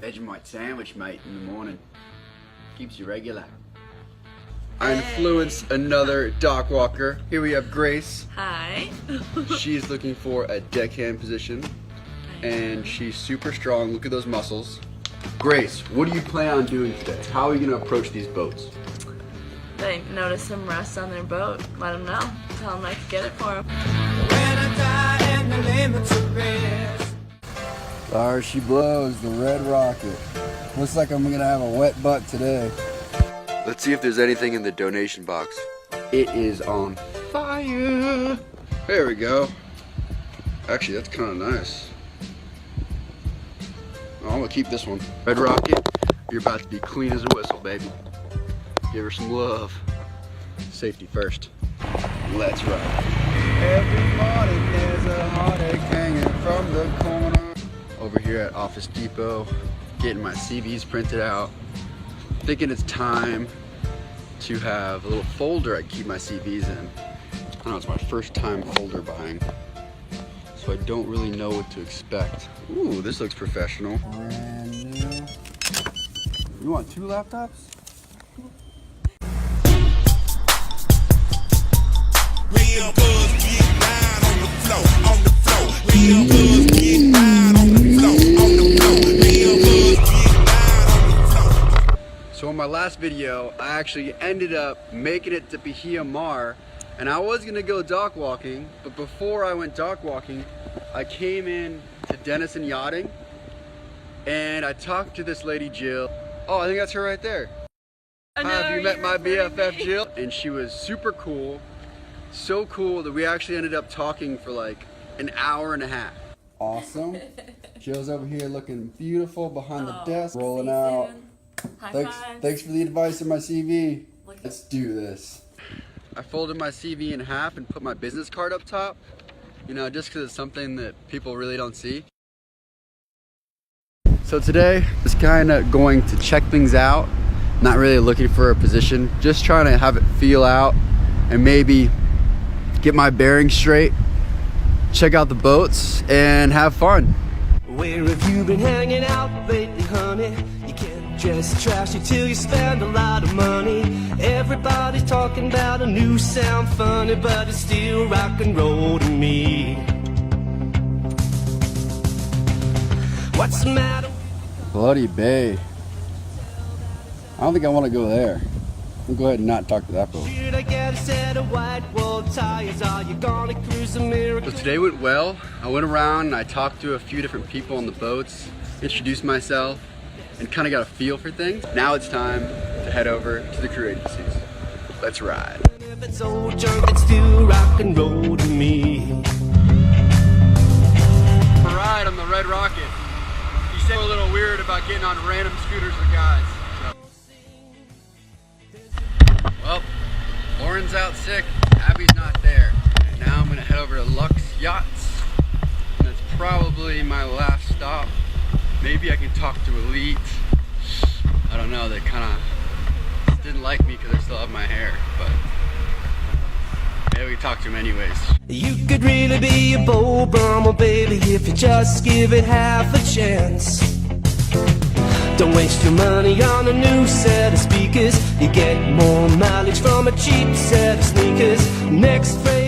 Vegemite sandwich, mate, in the morning. Keeps you regular. I influenced another dock walker. Here we have Grace. Hi. She's looking for a deckhand position, and she's super strong. Look at those muscles. Grace, what do you plan on doing today? How are you going to approach these boats? They notice some rust on their boat. Let them know. Tell them I can get it for them. There she blows, the red rocket. Looks like I'm going to have a wet butt today. Let's see if there's anything in the donation box. It is on fire. There we go. Actually, that's kind of nice. Oh, I'm gonna keep this one. Red rocket, you're about to be clean as a whistle, baby. Give her some love. Safety first. Let's ride. Every morning there's a heartache hanging from the corner. Over here at Office Depot, getting my CVs printed out. Thinking it's time to have a little folder I keep my CVs in. I know it's my first time folder buying, so I don't really know what to expect. Ooh, this looks professional. Brand new. You want 2 laptops? Real buzz, get down on the floor, on the floor. Real buzz, get down on the floor, on the floor. Real buzz, get down on the floor. So in my last video, I actually ended up making it to Bahia Mar, and I was gonna go dock walking, but before I went dock walking, I came in to Denison Yachting, and I talked to this lady, Jill. Oh, I think that's her right there. Hi, have you met my BFF, Jill? And she was super cool. So cool that we actually ended up talking for like an hour and a half. Awesome. Jill's over here looking beautiful behind the desk, rolling out. Thanks for the advice on my CV. Let's do this. I folded my CV in half and put my business card up top. You know, just because it's something that people really don't see. So today, just kind of going to check things out. Not really looking for a position, just trying to have it feel out and maybe get my bearings straight, check out the boats, and have fun. Where have you been hanging out lately, honey? You can't just trash it till you spend a lot of money. Everybody's talking about a new sound funny, but it's still rock and roll to me. What's the matter? Bloody Bay. I don't think I want to go there. We'll go ahead and not talk to that boat. Should I get a set of white wall tires? Are you gonna cruise America? So today went well. I went around and I talked to a few different people on the boats, introduced myself, and kind of got a feel for things. Now it's time to head over to the crew agencies. Let's ride. If it's old junk, it's still rock and roll to me. A ride on the Red Rocket. You said a little weird about getting on random scooters with guys. Well, Lauren's out sick, Abby's not there. Now I'm gonna head over to Lux Yachts. And that's probably my last stop. Maybe I can talk to Elite. I don't know, they kinda didn't like me because I still have my hair, but maybe we can talk to him anyways. You could really be a Beau Brummel, baby, if you just give it half a chance. Don't waste your money on a new set of speakers. You get more mileage from a cheap set of sneakers. Next phrase.